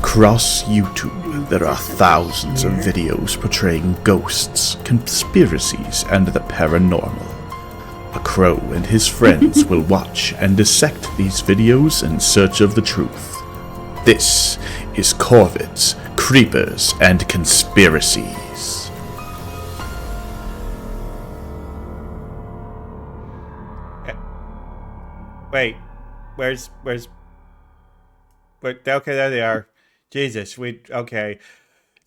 Across YouTube, there are thousands of videos portraying ghosts, conspiracies, and the paranormal. A crow and his friends will watch and dissect these videos in search of the truth. This is Corvids, Creepers, and Conspiracies. Wait, where's... okay, there they are. Jesus, okay.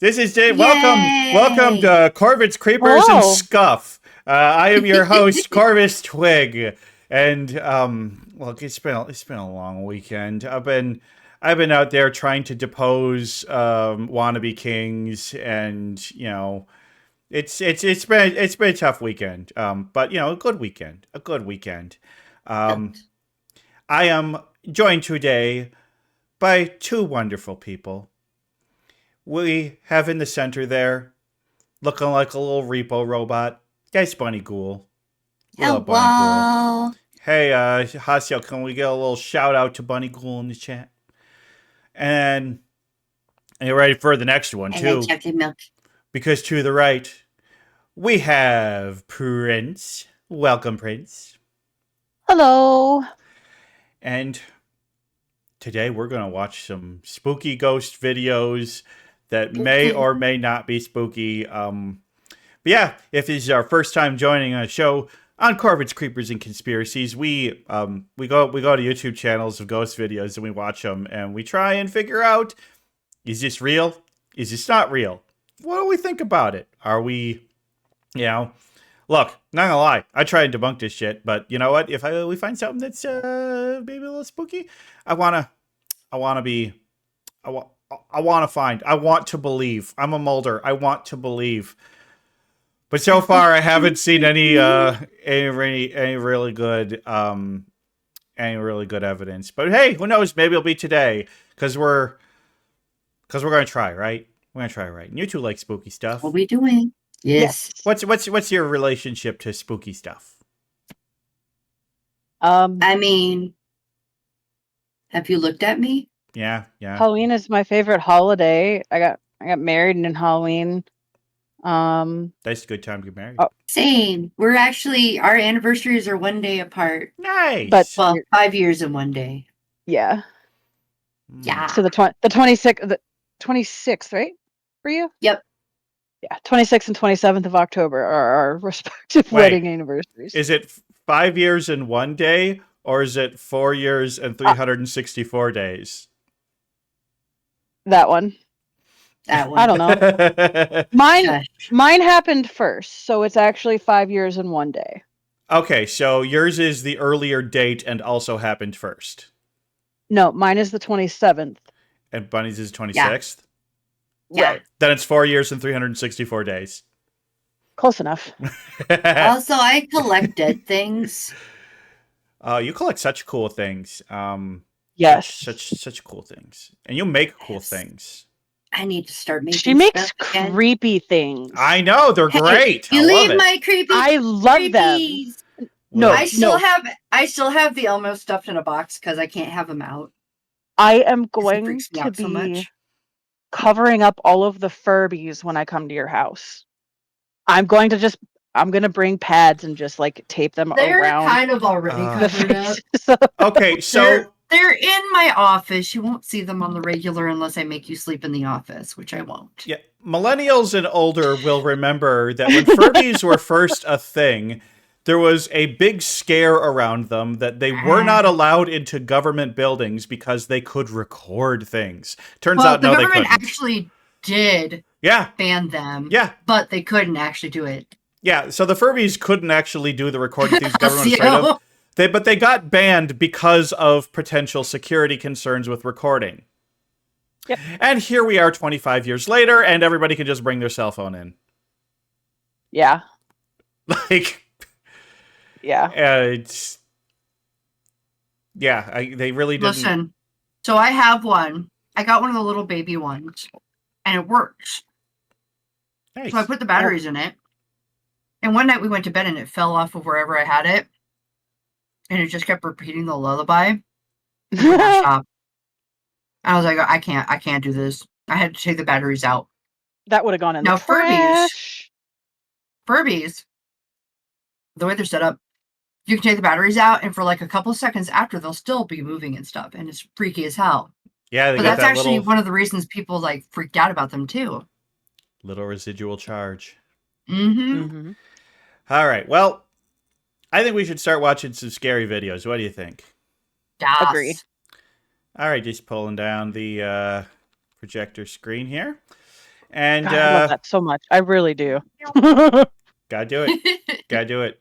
This is Jay. Welcome to Corvids, Creepers, and Scuff. I am your host, Corvids Twig, and look, it's been a long weekend. I've been out there trying to depose wannabe kings, and you know, it's been a tough weekend. But you know, a good weekend. I am joined today by two wonderful people. We have in the center there, looking like a little repo robot, guys, Bunny Ghoul. Hello. Bunny Ghoul. Hey, Hasio, can we get a little shout out to Bunny Ghoul in the chat? And you're ready for the next one, too. And chocolate milk. Because to the right, we have Prince. Welcome, Prince. Hello. And today we're going to watch some spooky ghost videos that may or may not be spooky. But yeah, if this is our first time joining a show on Corvids, Creepers, and Conspiracies, we go to YouTube channels of ghost videos and we watch them and we try and figure out, is this real? Is this not real? What do we think about it? Are we, you know, look, not gonna lie, I try and debunk this shit, but you know what? If we find something that's maybe a little spooky, I want to believe. I'm a Mulder. I want to believe. But so far, I haven't seen any really good evidence. But hey, who knows? Maybe it'll be today because we're gonna try, right? We're gonna try, right? And you two like spooky stuff. What are we doing? Yes. What's your relationship to spooky stuff? I mean, have you looked at me? Yeah. Halloween is my favorite holiday. I got married in Halloween. That's a good time to get married. Oh. Same. We're actually, our anniversaries are 1 day apart. Nice. But well, 5 years in 1 day. Yeah. Yeah. So the 26th, right? For you? Yep. Yeah, 26th and 27th of October are our respective wedding anniversaries. Is it 5 years in 1 day, or is it 4 years and 364 days? That one. I don't know. Mine happened first, so it's actually 5 years in 1 day. Okay, so yours is the earlier date and also happened first. No, mine is the 27th. And Bunny's is 26th? Yeah. Right. Then it's 4 years and 364 days. Close enough. Also, I collect dead things. You collect such cool things. Yes. Such cool things. And you make cool things. I need to start making She makes stuff again. creepy things. I know, they're great. You leave my creepy. I love them. No, I still have the Elmo stuffed in a box because I can't have them out. I am going freaks me to out so be much. covering up all of the Furbies when I come to your house. I'm going to bring pads and just like tape them They're around. kind of already the covered up. Okay, so They're in my office. You won't see them on the regular unless I make you sleep in the office, which I won't. yeah, millennials and older will remember that when Furbies were first a thing, there was a big scare around them that they were not allowed into government buildings because they could record things. Turns out, no, they couldn't. The government actually did ban them. Yeah. But they couldn't actually do it. Yeah, so the Furbies couldn't actually do the recording things government was afraid of. But they got banned because of potential security concerns with recording. Yep. And here we are 25 years later, and everybody can just bring their cell phone in. Yeah. Like... Yeah. They really didn't. Listen, so I have one. I got one of the little baby ones, and it works. Nice. So I put the batteries in it, and one night we went to bed, and it fell off of wherever I had it, and it just kept repeating the lullaby. It would not stop. I was like, I can't do this. I had to take the batteries out. That would have gone in Now, the trash. Furbies, the way they're set up, you can take the batteries out, and for like a couple of seconds after, they'll still be moving and stuff, and it's freaky as hell. Yeah, but that's actually one of the reasons people like freaked out about them too. Little residual charge. Mm-hmm. All right. Well, I think we should start watching some scary videos. What do you think? Yes. Agree. All right, just pulling down the projector screen here. And God, I love that so much. I really do. Gotta do it. Gotta do it.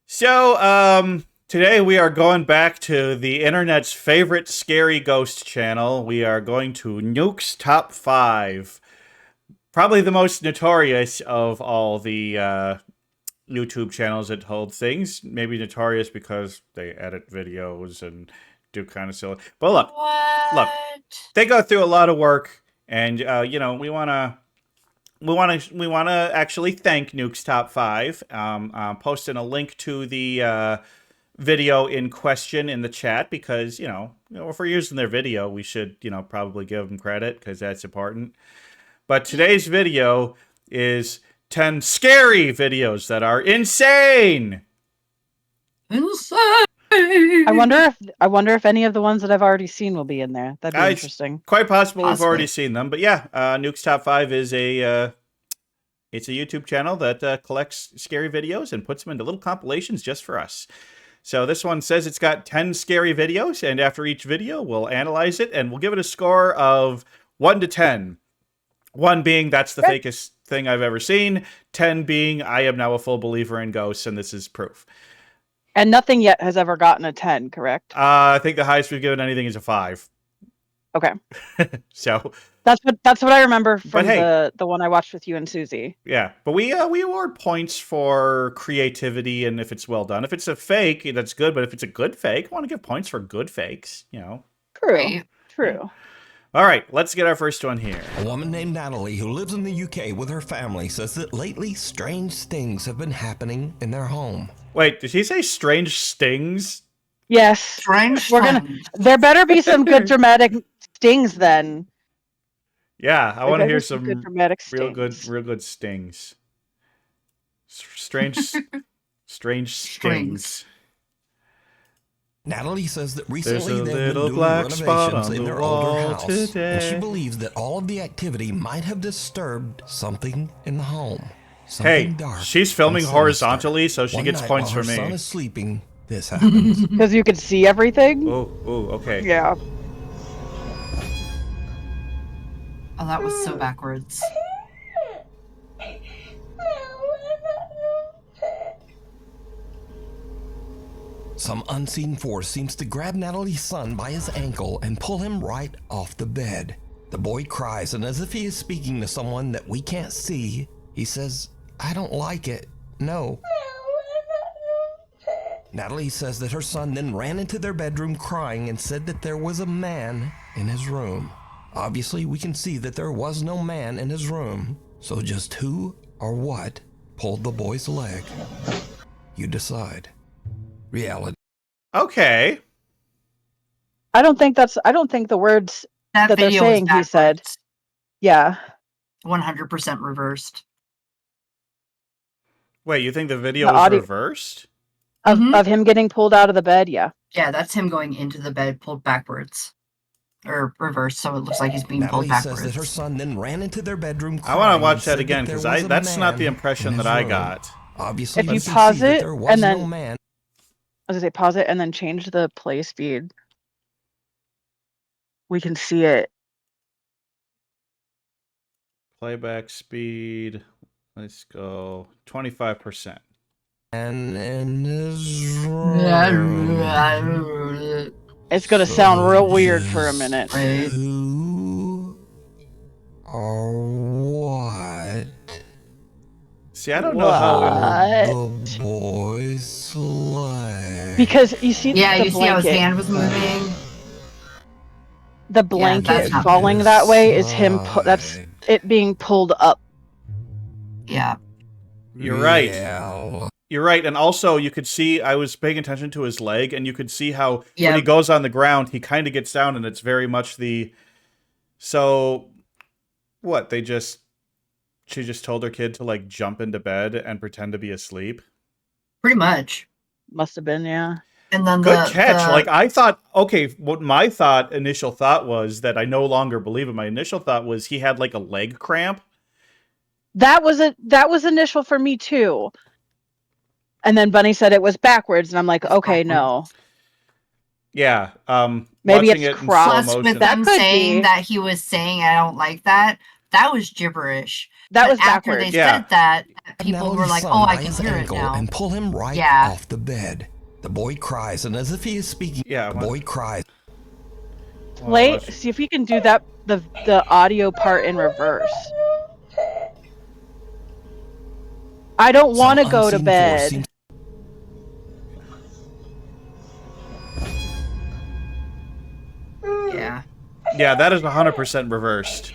So, today we are going back to the internet's favorite scary ghost channel. We are going to Nukes Top 5. Probably the most notorious of all the YouTube channels that hold things. Maybe notorious because they edit videos and do kind of silly. But look, they go through a lot of work, and you know, we want to actually thank Nukes Top 5. Posting a link to the video in question in the chat because, you know, if we're using their video, we should, probably give them credit because that's important. But today's video is 10 scary videos that are insane. I wonder if any of the ones that I've already seen will be in there. That'd be interesting. Quite possible we've already seen them, but yeah, Nukes Top 5 is it's a YouTube channel that collects scary videos and puts them into little compilations just for us. So this one says it's got 10 scary videos, and after each video, we'll analyze it and we'll give it a score of 1 to 10. 1 being that's the fakest thing I've ever seen. 10 being I am now a full believer in ghosts, and this is proof. And nothing yet has ever gotten a 10, correct? I think the highest we've given anything is a 5. Okay. So that's what I remember from the one I watched with you and Susie. Yeah, but we award points for creativity and if it's well done. If it's a fake, that's good. But if it's a good fake, I want to give points for good fakes. True. True. All right, let's get our first one here. A woman named Natalie who lives in the UK with her family says that lately strange things have been happening in their home. Wait, did he say strange stings? Yes. Strange. There better be some good dramatic stings then. Yeah, I want to hear some good dramatic real good stings. Strange stings. Natalie says that recently they've been doing black spot renovations on in the their wall older house, today. and she believes that all of the activity might have disturbed something in the home. Hey, dark she's filming horizontally, so she gets points for me. One night while her son is sleeping, this happens. Because you could see everything? Oh, okay. Yeah. Oh, that was so backwards. Some unseen force seems to grab Natalie's son by his ankle and pull him right off the bed. The boy cries, and as if he is speaking to someone that we can't see, he says, "I don't like it. No." Natalie says that her son then ran into their bedroom crying and said that there was a man in his room. Obviously, we can see that there was no man in his room. So just who or what pulled the boy's leg? You decide. Reality. Okay. I don't think the words that they're saying he said. Yeah. 100% reversed. Wait, you think the video was reversed? Of him getting pulled out of the bed, yeah. Yeah, that's him going into the bed, pulled backwards. Or reversed, so it looks like he's being pulled backwards. Says that her son then ran into their bedroom crying. I want to watch that again, because that's not the impression that I got. Obviously, if you pause it and then... I was going to say pause it and then change the play speed. We can see it. Playback speed. Let's go 25%. And in his room. It's going to sound real weird for a minute. Who or what? See, I don't know how the boy's leg. Because you see, yeah, the you see how his hand was moving. The blanket falling that way is him. That's it being pulled up. Yeah, you're right. Yeah. You're right, and also you could see, I was paying attention to his leg, and you could see how when he Yep. goes on the ground, he kind of gets down, and it's very much the... So, what, she just told her kid to, like, jump into bed and pretend to be asleep? Pretty much. Must have been, yeah. And then Good catch. Like, I thought, okay, what my initial thought was that I no longer believe it. My initial thought was he had, like, a leg cramp. That was initial for me too. And then Bunny said it was backwards, and I'm like, okay, no. Yeah. Maybe watching it's it in crossed. slow Plus, motion. with them That could saying be. that he was saying, I don't like that, that was gibberish. That But was after backwards. they Yeah. said that, Grab people were Natalie's like, son oh, I by can his hear it ankle now. and pull him right Yeah. off the bed. The boy cries, and as if he is speaking, Yeah, the what? boy cries. See if you can do that the audio part in reverse. I don't want to Some go to unseen force bed. seems- Yeah. Yeah, that is 100% reversed.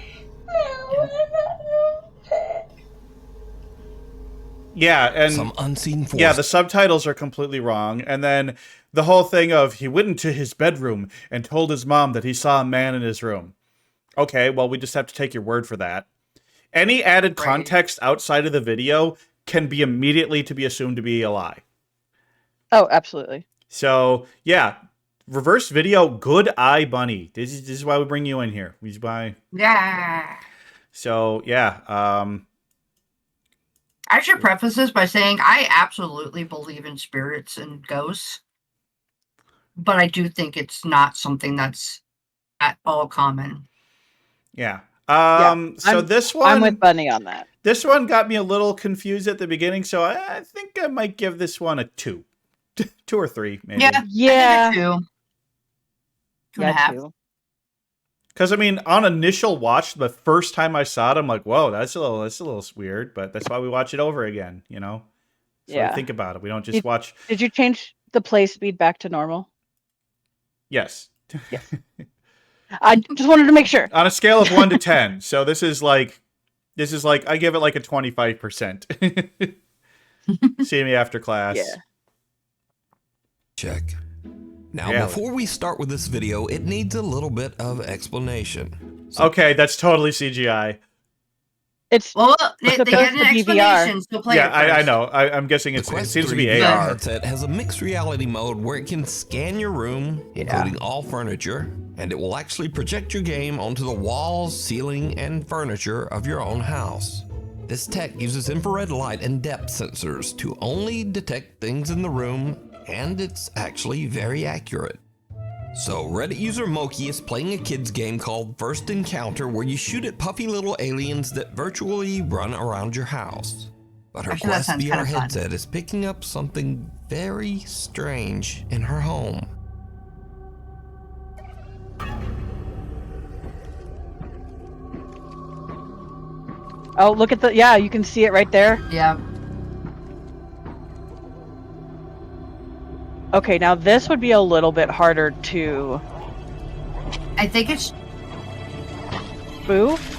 Yeah, and Some unseen force. yeah, the subtitles are completely wrong. And then the whole thing of he went into his bedroom and told his mom that he saw a man in his room. Okay, well, we just have to take your word for that. Any added Right. context outside of the video can be immediately to be assumed to be a lie. Oh, absolutely. So, yeah, reverse video, good eye, Bunny. This is why we bring you in here. This is why. Yeah. So, yeah, I should preface this by saying I absolutely believe in spirits and ghosts, but I do think it's not something that's at all common. yeah. So I'm- this one, I'm with Bunny on that. this one got me a little confused at the beginning, so I think I might give this one a 2. 2 or 3, maybe. Yeah. Yeah. I think a 2. 2.5. Too. Because, I mean, on initial watch, the first time I saw it, I'm like, whoa, that's a little weird, but that's why we watch it over again, you know? So Yeah. we think about it. We don't just watch... Did you change the play speed back to normal? Yes. I just wanted to make sure. On a scale of 1 to 10. So this is like, I give it like a 25%. See me after class. Yeah. Check. Now, Yeah. before we start with this video, it needs a little bit of explanation. Okay, that's totally CGI. It's Well, they supposed get an to be VR. explanation, so play Yeah, it first. I know. I'm guessing The it Quest seems to 3 be VR AR. headset has a mixed reality mode where it can scan your room, including all furniture, and it will actually project your game onto the walls, ceiling, and furniture of your own house. This tech uses infrared light and depth sensors to only detect things in the room, and it's actually very accurate. So, Reddit user Moki is playing a kid's game called First Encounter where you shoot at puffy little aliens that virtually run around your house. But her Actually, that Quest sounds VR kinda fun. headset is picking up something very strange in her home. Oh, look at you can see it right there. Yeah. Okay, now this would be a little bit harder to I think it's spoof.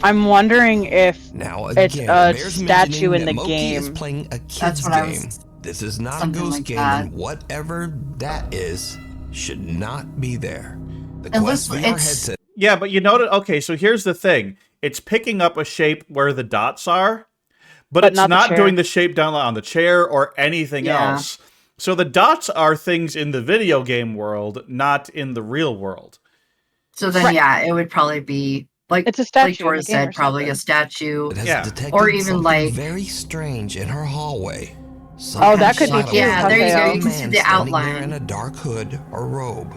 I'm wondering if Now It's again, a bears statue mentioning in that the Moki is game. playing a kid's That's what I game. was- This is not a something ghost like game, that. and whatever that is should not be there. The Unless Quest VR it's- headset Yeah, but you know that. Okay, so here's the thing. It's picking up a shape where the dots are, but it's not the not chair. doing the shape down on the chair or anything Yeah. else. So the dots are things in the video game world, not in the real world. so then Right. yeah, it would probably be like it's a statue. like in Dora the game or said, probably a something. statue. that has Yeah. detected Or even, something like- very strange in her hallway. Oh, that could be shadow too, Yeah, there you go. Rafael. You can see man the standing there outline. in a dark hood or robe.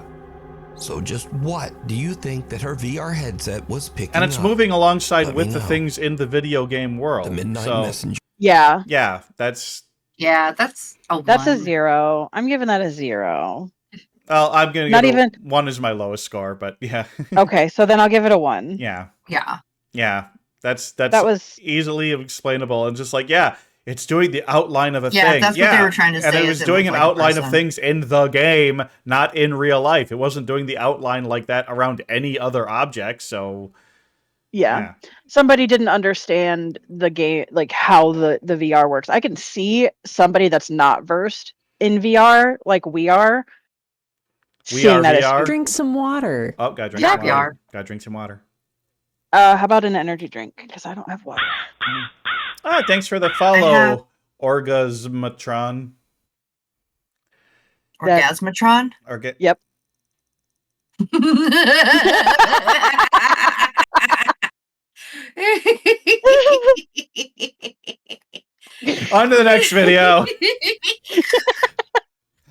So just what do you think that her VR headset was picking And it's up? moving alongside Let with me the know. things in the video game world. The Midnight so, Messenger. Yeah, yeah, that's... Yeah, that's a that's a 1. 0. I'm giving that a 0. Well, I'm going to Not give even- 1 is my lowest score, but yeah. Okay, so then I'll give it a 1. Yeah. Yeah. Yeah. That's That was easily explainable and just like, yeah, it's doing the outline of a Yeah, thing. that's what they were trying to And say it is was it doing an looked like a outline of person. things in the game, not in real life. It wasn't doing the outline like that around any other object, so Yeah. Somebody didn't understand the game, like how the VR works. I can see somebody that's not versed in VR, like we are, seeing that VR. Drink some water. Oh, gotta drink Yeah, some water. VR. Gotta drink some water. How about an energy drink? Because I don't have water. Thanks for the follow, Orgasmatron. Orgasmatron? Yep. On to the next video.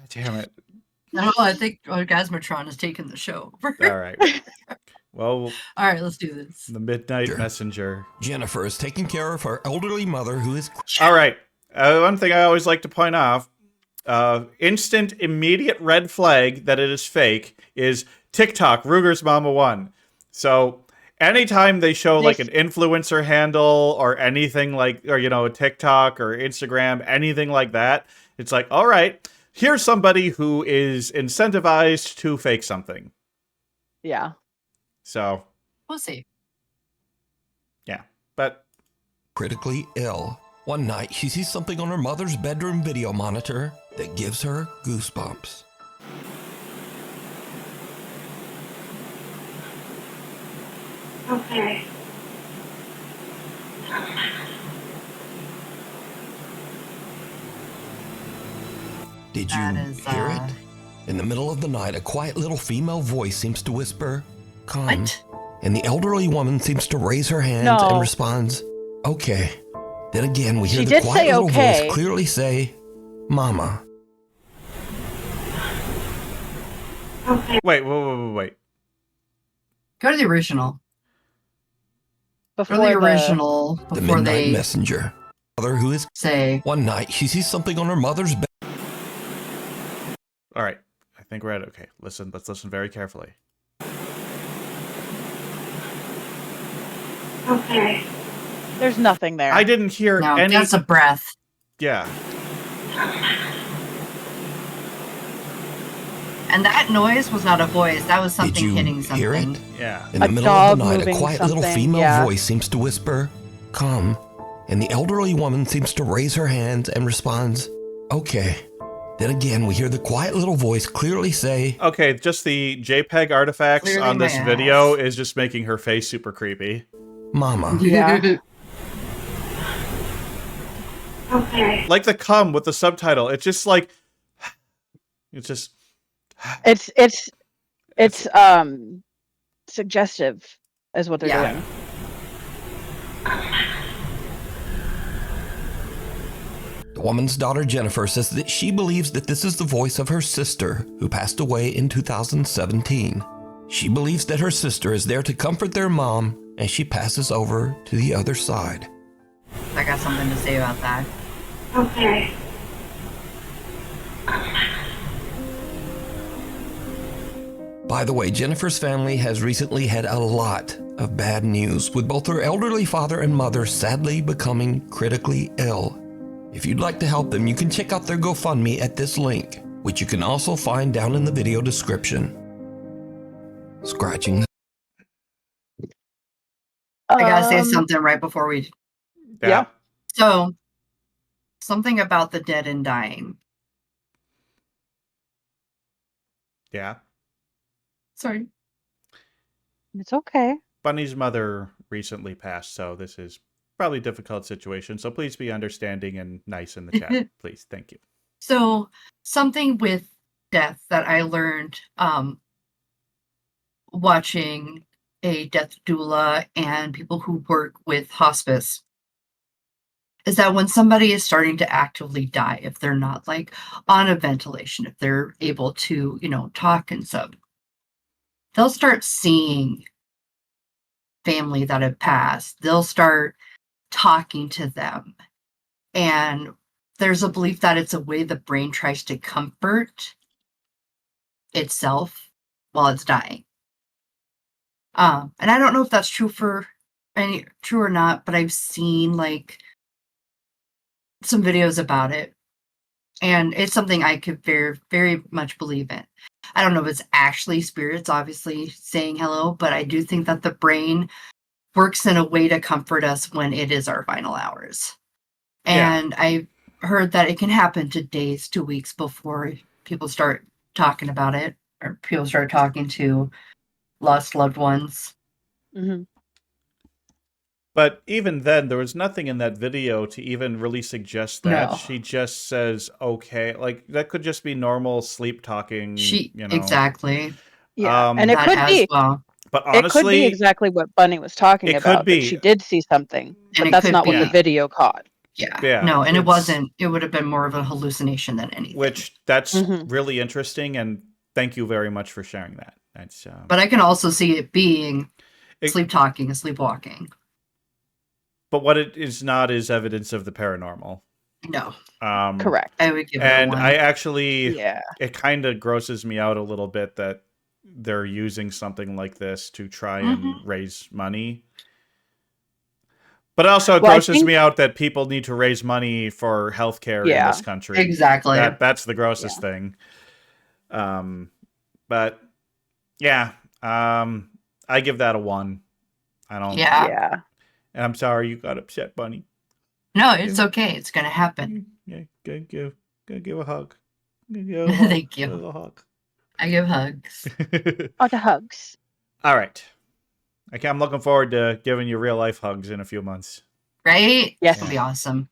Damn it. No, I think Orgasmatron has taken the show over. All right. Well, all right, let's do this. The Midnight Messenger. Jennifer is taking care of her elderly mother who is... All right. One thing I always like to point out, instant, immediate red flag that it is fake is TikTok, Ruger's Mama 1. So anytime they show like an influencer handle or anything like, or, you know, TikTok or Instagram, anything like that, it's like, all right, here's somebody who is incentivized to fake something. Yeah. So. We'll see. Yeah, but. Critically ill. One night, she sees something on her mother's bedroom video monitor that gives her goosebumps. Okay. Did you hear it? In the middle of the night, a quiet little female voice seems to whisper, "Come." What? And the elderly woman seems to raise her hands and responds, "Okay." Then again, we hear the quiet little voice clearly say, "Mama." Okay. Wait. Go to the original. Before the original, the before Midnight they Messenger. Mother who is say. One night, she sees something on her mother's bed. All right. I think we're at it. Okay. Listen. Let's listen very carefully. Okay. There's nothing there. I didn't hear any. That's a breath. Yeah. And that noise was not a voice. That was something hitting something. Hear it? Yeah. In the middle of the night, a quiet little female voice seems to whisper, "Come." And the elderly woman seems to raise her hands and responds, "Okay." Then again, we hear the quiet little voice clearly say, "Okay." Just the JPEG artifacts Clearly on this my video is just making her face super creepy. "Mama." Yeah. Okay. Like the "come" with the subtitle. It's just like, it's just. It's suggestive is what they're doing. The woman's daughter Jennifer says that she believes that this is the voice of her sister who passed away in 2017. She believes that her sister is there to comfort their mom as she passes over to the other side. I got something to say about that. Okay. By the way, Jennifer's family has recently had a lot of bad news, with both her elderly father and mother sadly becoming critically ill. If you'd like to help them, you can check out their GoFundMe at this link, which you can also find down in the video description. Scratching. I gotta say something right before we. Yeah. So, something about the dead and dying. Yeah. Sorry. It's okay. Bunny's mother recently passed, so this is probably a difficult situation. So please be understanding and nice in the chat. Please. Thank you. So, something with death that I learned watching a death doula and people who work with hospice is that when somebody is starting to actively die, if they're not like on a ventilation, if they're able to, talk and stuff, they'll start seeing family that have passed. They'll start talking to them. And there's a belief that it's a way the brain tries to comfort itself while it's dying. And I don't know if that's true or not, but I've seen like some videos about it. And it's something I could very, very much believe in. I don't know if it's actually spirits, obviously, saying hello, but I do think that the brain works in a way to comfort us when it is our final hours. Yeah. And I heard that it can happen to days to weeks before people start talking about it, or people start talking to lost loved ones. Hmm. But even then, there was nothing in that video to even really suggest that. No. She just says, okay. Like, that could just be normal sleep talking, Exactly. Yeah, and it That could as be. But It could be honestly, exactly what Bunny was talking it could about. That be. she did see something, And but it that's could not what the be- video caught. Yeah. No, and it wasn't. It would have been more of a hallucination than anything. Which, that's Mhm. really interesting, and thank you very much for sharing that. That's But I can also see it being It- sleep talking and sleepwalking. But what it is not is evidence of the paranormal. No, Correct. I would give it a And 1. I actually, Yeah. it kind of grosses me out a little bit that they're using something like this to try and raise money. But also, it Well, I grosses think- me out that people need to raise money for healthcare in Yeah. this country. Exactly. That's the grossest thing. But yeah, I give that a 1. I don't. Yeah. Yeah. And I'm sorry you got upset, Bunny. No, it's okay. It's gonna happen. Yeah, go give a hug. Give a hug. Thank you. Give a hug. I give hugs. Oh, the hugs. All right. Okay, I'm looking forward to giving you real life hugs in a few months. Right? Yes. It's gonna be awesome.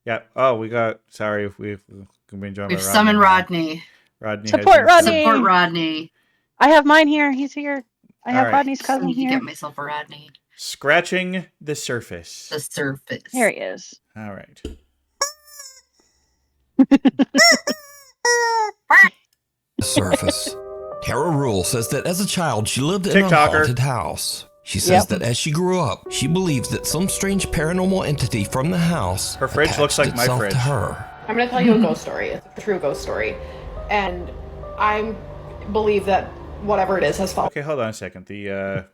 Yeah. Oh, we got. Sorry, we've been joined by We've summoned Rodney. Rodney. Support has been Rodney! Support Rodney. I have mine here. He's here. I have All right. Rodney's I cousin need to here. get myself a Rodney. Scratching the surface. The surface. Here he is. All right. The surface. Tara Rule says that as a child, she lived in a TikToker. haunted house. She says Yep. that as she grew up, she believes that some strange paranormal entity from the house Her fridge looks attached like my itself fridge. to her. I'm going to tell you a ghost story. It's a true ghost story. And I believe that whatever it is has followed Okay, hold on a second. The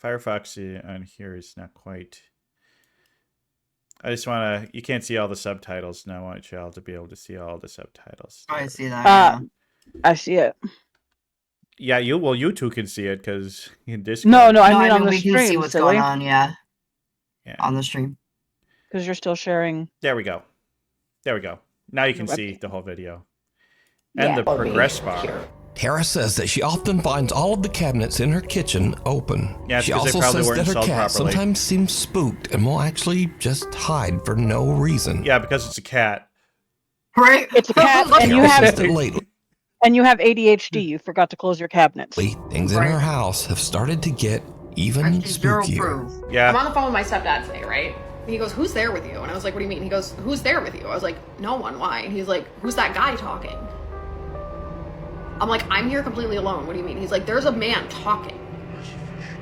Firefox on here is not quite. I just want to. You can't see all the subtitles, and I want y'all to be able to see all the subtitles. Oh, I see that. I see it. Yeah, you two can see it because in Discord. No, yeah. I mean on the we can see stream, what's silly. going on. Yeah, Yeah. on the stream. Because you're still sharing. There we go. There we go. Now you can Your see webcam. the whole video. And Yeah. the progress bar. here. Tara says that she often finds all of the cabinets in her kitchen open. Yeah, it's she 'cause they also probably says weren't that her installed cat properly. sometimes seems spooked and will actually just hide for no reason. Yeah, because it's a cat. Right? It's a cat, and you Tara have says that lately, ADHD. You forgot to close your cabinets. things in her house have started to get even Actually, zero spookier. proof. I'm Yeah. on the phone with my stepdad today, right? He goes, "Who's there with you?" And I was like, "What do you mean?" He goes, "Who's there with you?" I was like, "No one. Why?" And he's like, "Who's that guy talking?" I'm like, "I'm here completely alone. What do you mean?" He's like, "There's a man talking,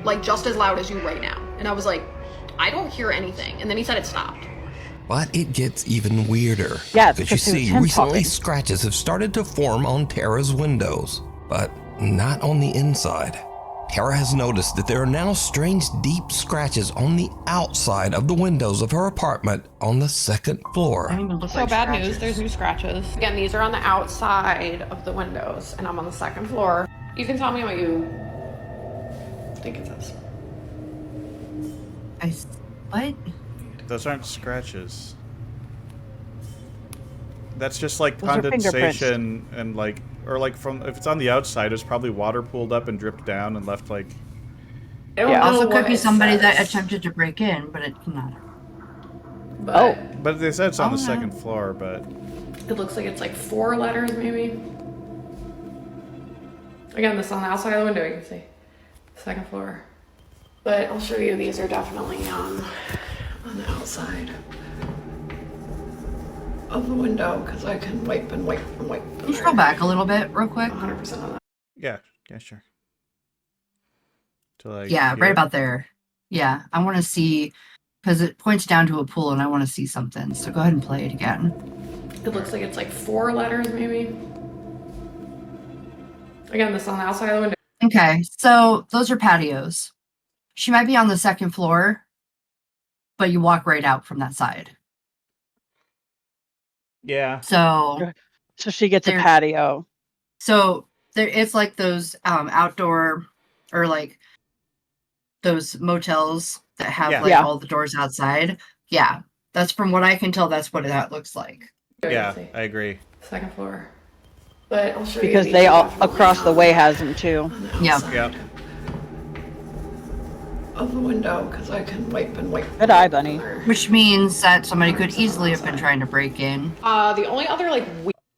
like just as loud as you right now." And I was like, "I don't hear anything." And then he said it stopped. But it gets even weirder. Yeah, it's because you because it was see, him recently talking. scratches have started to form on Tara's windows, but not on the inside. Tara has noticed that there are now strange deep scratches on the outside of the windows of her apartment on the second floor. Don't even look So like bad scratches. news, there's new scratches. Again, these are on the outside of the windows, and I'm on the second floor. You can tell me what you think it says. What? Those aren't scratches. That's just like Those are condensation and like, or like from, if it's on the outside, it's probably water pooled up and dripped down and left like, I don't Yeah. know Also, what could be it somebody that says, attempted to break in, but it cannot. but Oh. but they said it's on the Oh, no. second floor, but It looks like it's like 4 letters, maybe. Again, this is on the outside of the window, you can see. Second floor. But I'll show you, these are definitely on the outside of the window, because I can wipe and wipe and wipe. Can you scroll back a little bit, real quick? 100% on that. yeah, sure. To like, Yeah, here. right about there. Yeah, I want to see, because it points down to a pool, and I want to see something. So go ahead and play it again. It looks like it's like 4 letters, maybe. Again, this is on the outside of the window. Okay, so those are patios. She might be on the second floor, but you walk right out from that side. Yeah. So So she gets a There- patio. So there, it's like those outdoor or like those motels that have Yeah. like Yeah. all the doors outside. Yeah, that's from what I can tell. That's what that looks like. Yeah, I agree. Second floor. But I'll show you Because the they all definitely across the on way has them too. on the Yeah. outside Yeah. of the window because I can wipe and wipe. Good eye, Bunny. Which means that somebody could easily have been trying to break in. The only other like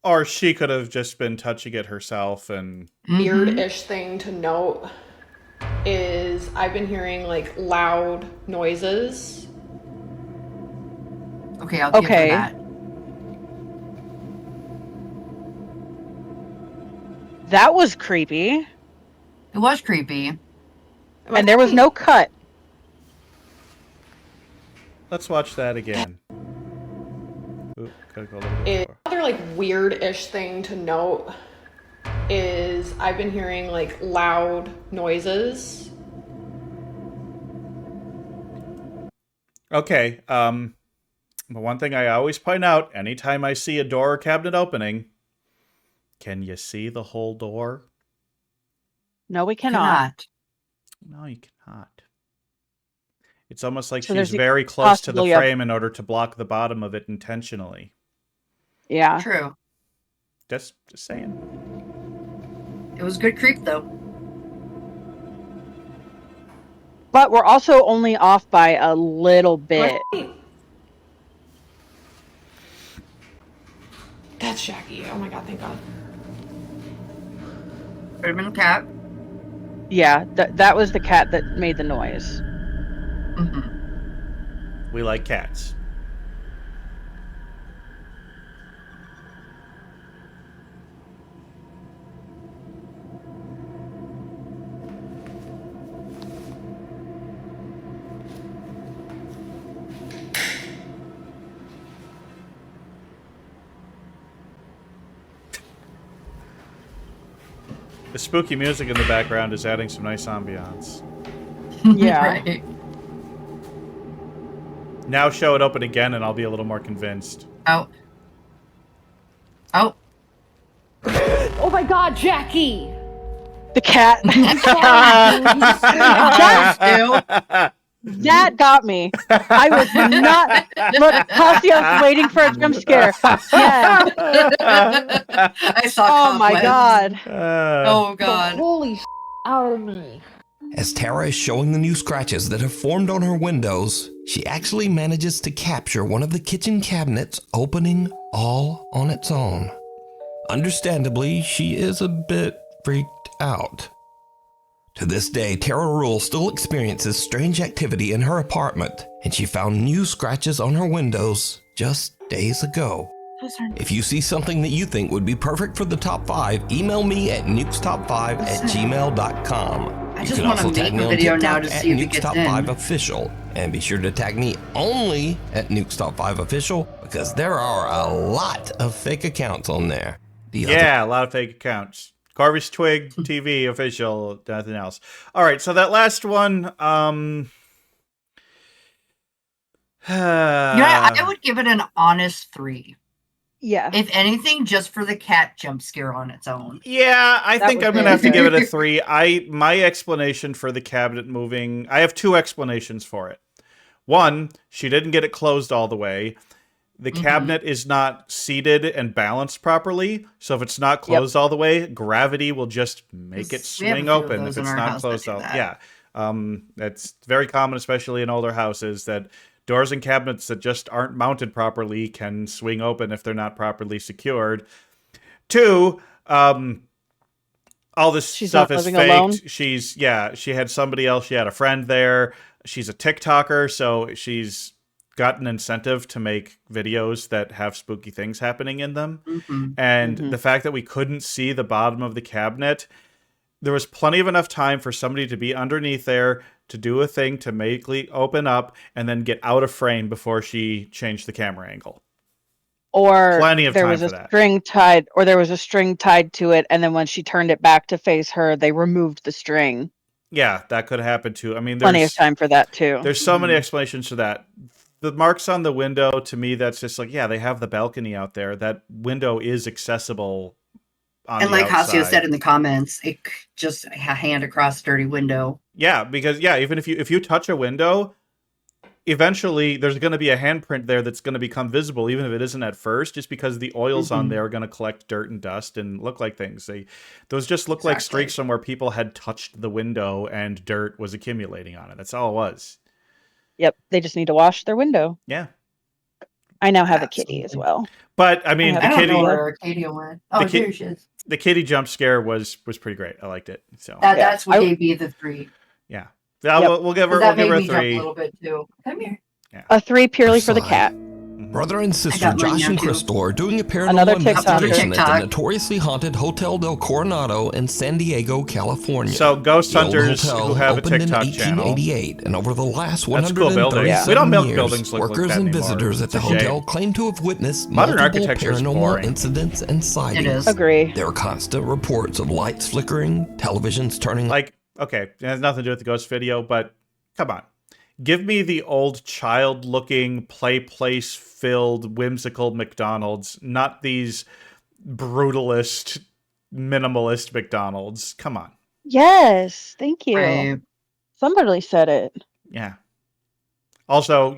Or she could have just been touching it herself and weird-ish thing to note is I've been hearing like loud noises. Okay, I'll give Okay. her that. That was creepy. It was creepy. And there was no cut. let's watch that again. Oop, gotta go a little bit more. Another like weird-ish thing to note is I've been hearing like loud noises. Okay, but one thing I always point out, anytime I see a door or cabinet opening, can you see the whole door? No, we cannot. No, you cannot. It's almost like So she's there's the very close to the possibility of- frame in order to block the bottom of it intentionally. Yeah. True. Just saying. It was good creep though. But we're also only off by a little bit. That's Jackie. Oh my god, thank god. Could have been a cat. Yeah, that was the cat that made the noise. Mm-hmm. We like cats. The spooky music in the background is adding some nice ambiance. Yeah. Right. Now show it open again and I'll be a little more convinced. Oh. Oh. Oh my god, Jackie! The cat. That got me. I was not. Look, Casio's waiting for a jump scare. Yeah. I saw. Oh my god. Oh god. Holy out of me. As Tara is showing the new scratches that have formed on her windows, she actually manages to capture one of the kitchen cabinets opening all on its own. Understandably, she is a bit freaked out. To this day, Tara Rule still experiences strange activity in her apartment, and she found new scratches on her windows just days ago. If you see something that you think would be perfect for the top 5, email me at nukestop5@gmail.com. I You just can want to also tag make me a on video now TikTok to at see if it gets in. nukestop5official, and be sure to tag me only at nukestop5official because there are a lot of fake accounts on there. Yeah, a lot of fake accounts. Corvids Twig TV official, nothing else. All right, so that last one, I would give it an honest 3. Yeah. If anything, just for the cat jump scare on its own. yeah, I That think was I'm gonna really have to give it a good. 3. My explanation for the cabinet moving, I have 2 explanations for it. One, she didn't get it closed all the way. The cabinet is not seated and balanced properly, so if it's not closed all the way, gravity will just make it We have a swing few of open those if in it's our not house that closed do all. that. Yeah, that's very common, especially in older houses, that doors and cabinets that just aren't mounted properly can swing open if they're not properly secured. 2, all this She's stuff not is living faked. alone? She had somebody else. She had a friend there. She's a TikToker, so she's got an incentive to make videos that have spooky things happening in them. And the fact that we couldn't see the bottom of the cabinet, there was plenty of enough time for somebody to be underneath there to do a thing to make it open up and then get out of frame before she changed the camera angle. Or Plenty of there time was for a that. string tied, or there was a string tied to it, and then when she turned it back to face her, they removed the string. Yeah, that could happen too. I mean, Plenty of time for that too. There's so many explanations to that. The marks on the window, to me, that's just like, yeah, they have the balcony out there. That window is accessible on And the like outside. Hasio said in the comments, just a hand across a dirty window. Yeah, because even if you touch a window, eventually there's going to be a handprint there that's going to become visible, even if it isn't at first, just because the oils on there are going to collect dirt and dust and look like things. Those just look like streaks from where people had touched the window and dirt was accumulating on it. That's all it was. Yep, they just need to wash their window. Yeah. I now have a kitty as well. But I mean, I don't know where Arcadia went. Oh, here she is. The kitty jump scare was pretty great. I liked it. So that's what gave me the 3. Yeah. We'll give her that we'll give made her me a 3. jump a little bit too. Come here. Yeah. A 3 purely for the cat. Brother and sister got mine Josh now, and too. Crystal are doing a paranormal Another TikToker. investigation at the TikTok. notoriously haunted Hotel del Coronado in San Diego, California. So ghost The old hunters hotel who have a opened TikTok in channel. 1888, and over the last That's a cool building. 137 We don't build years, buildings like workers that and anymore. visitors at It's the a shame. hotel claim to have witnessed Modern multiple architecture is paranormal boring. incidents and sightings. is. Agree. There are constant reports of lights flickering, televisions turning Like, okay, it has nothing to do with the ghost video, but come on. Give me the old child-looking, play-place-filled, whimsical McDonald's, not these brutalist, minimalist McDonald's. Come on. Yes, thank you. Right. Somebody said it. Yeah. Also,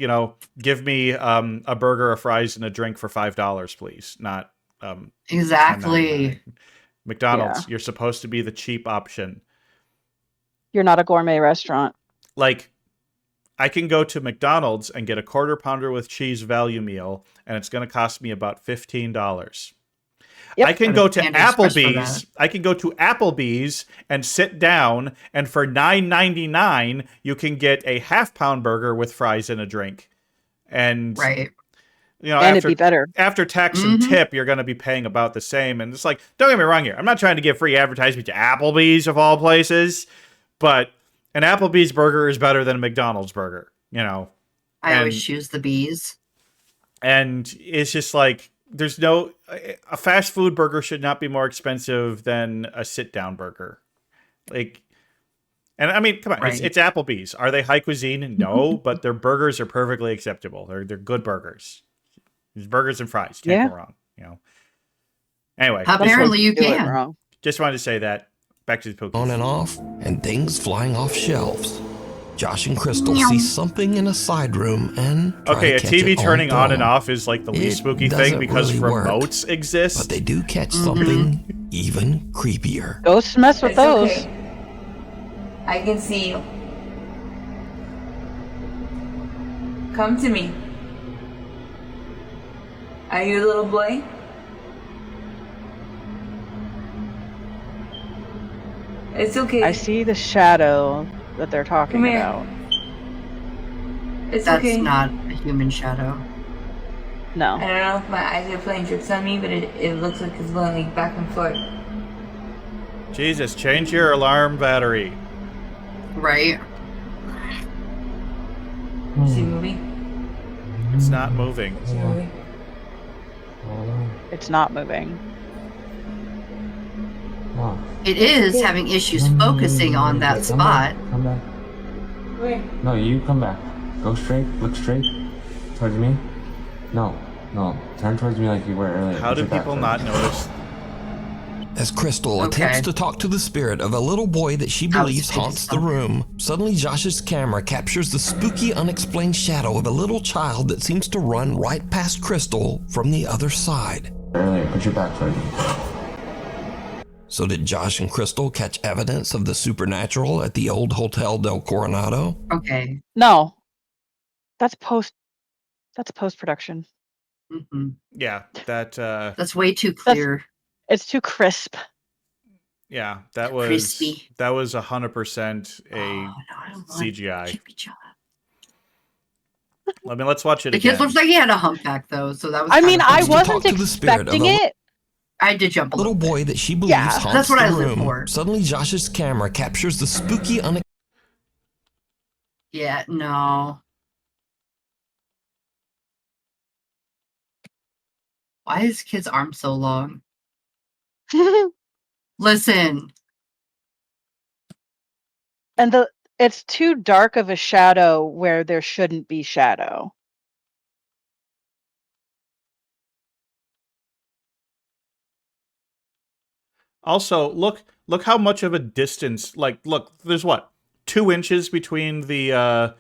give me a burger, a fries, and a drink for $5, please. Not Exactly. $10.99. McDonald's, you're supposed to be the cheap option. You're not a gourmet restaurant. Like, I can go to McDonald's and get a quarter pounder with cheese value meal, and it's going to cost me about $15. Yep. I can go to Panda Express for Applebee's. that. I can go to Applebee's and sit down, and for $9.99, you can get a half-pound burger with fries and a drink. And Right. And after, it'd be better. after tax and tip, you're going to be paying about the same. And it's like, don't get me wrong here. I'm not trying to give free advertisement to Applebee's of all places, but an Applebee's burger is better than a McDonald's burger, I always choose the bees. And it's just like, a fast food burger should not be more expensive than a sit-down burger. Like, and I mean, come on, Right. it's Applebee's. Are they high cuisine? No, but their burgers are perfectly acceptable. They're good burgers. It's burgers and fries. Can't go wrong. Anyway, Apparently you Do it can. wrong. just wanted to say that. Back to the Pokemon. on and off, and things flying off shelves. Josh and Crystal see something in a side room and try Okay, to a catch TV it turning on and film. off is like the least It spooky thing doesn't because really work. remotes exist. But they do catch something even creepier. Ghosts mess with It's those. okay. I can see you. Come to me. Are you a little boy? It's okay. I see the shadow that they're talking Come here. about. It's That's okay. not a human shadow. No. I don't know if my eyes are playing tricks on me, but it looks like it's going like back and forth. Jesus, change your alarm battery. Right. Is she moving? It's not moving. Is she moving? It's not moving. It is having issues focusing on that spot. Come back. Where? No, you come back. Go straight. Look straight. Towards me. No. Turn towards me like you were earlier. How Put do your back people towards not me. notice? As Crystal Okay. attempts to talk to the spirit of a little boy that she I was believes thinking haunts the something. room, suddenly Josh's camera captures the spooky, unexplained shadow of a little child that seems to run right past Crystal from the other side. Earlier. Put your back towards me. So did Josh and Crystal catch evidence of the supernatural at the old Hotel del Coronado? Okay. No. That's post production. Yeah, That's way too clear. It's too crisp. yeah, that was Crispy. that was 100% a Oh, no, I don't want CGI. Chippy Chop. I mean, let's watch it The again. kid looks like he had a humpback though, so that was. I mean, I to wasn't talk to the spirit of expecting a- it. I did jump a Little little. boy that she believes Yeah, haunts that's what the I was in room. for. Suddenly Josh's camera captures the spooky, Yeah, no. Why is kid's arm so long? Listen. And it's too dark of a shadow where there shouldn't be shadow. Also, look how much of a distance. Like, look, there's what 2 inches between the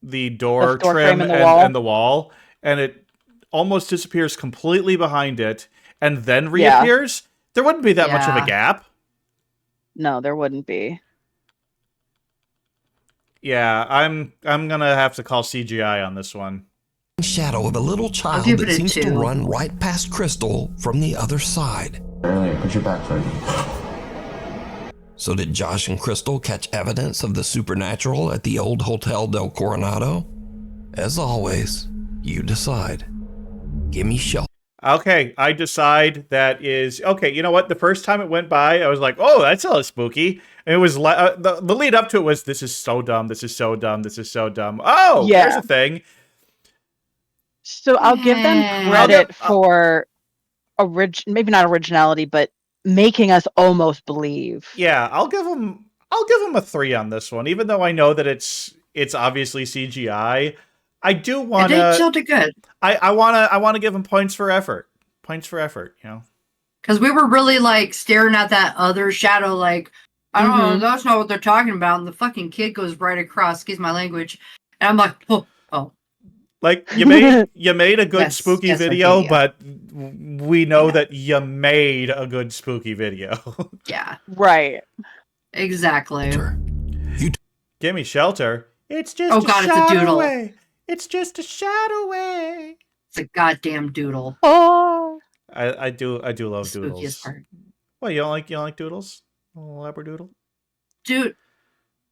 door door trim frame and and the wall, and it almost disappears completely behind it, and then reappears. There wouldn't be that much of a Yeah. gap. No, there wouldn't be. Yeah, I'm gonna have to call CGI on this one. Shadow of a little child give that it a seems to 2. run right past Crystal from the other side. Earlier, put your back towards me. So did Josh and Crystal catch evidence of the supernatural at the old Hotel del Coronado? As always, you decide. Give me shelter. Okay, I decide that is okay. You know what? The first time it went by, I was like, "Oh, that's a little spooky." And it was the lead up to it was, "This is so dumb. This is so dumb. This is so dumb." Oh, Yeah. here's a thing. So I'll give them Yeah. credit for maybe not originality, but making us almost believe. Yeah, I'll give them a 3 on this one, even though I know that it's obviously CGI. I do want It to. did good. I want to give them points for effort. Points for effort. You know. Because we were really like staring at that other shadow, like, I don't know, that's not what they're talking about. And the fucking kid goes right across, excuse my language. And I'm like, oh. Like you made a good Yes, spooky yes, video, okay, yeah. but we know that you made a good spooky video. Yeah, Right. exactly. Give me shelter. It's just Oh, a God, it's a shadow doodle. away. It's just a shadow away. It's a goddamn doodle. Oh. I do love Spookiest doodles. part. Well, you don't like doodles? A little labradoodle? Dude,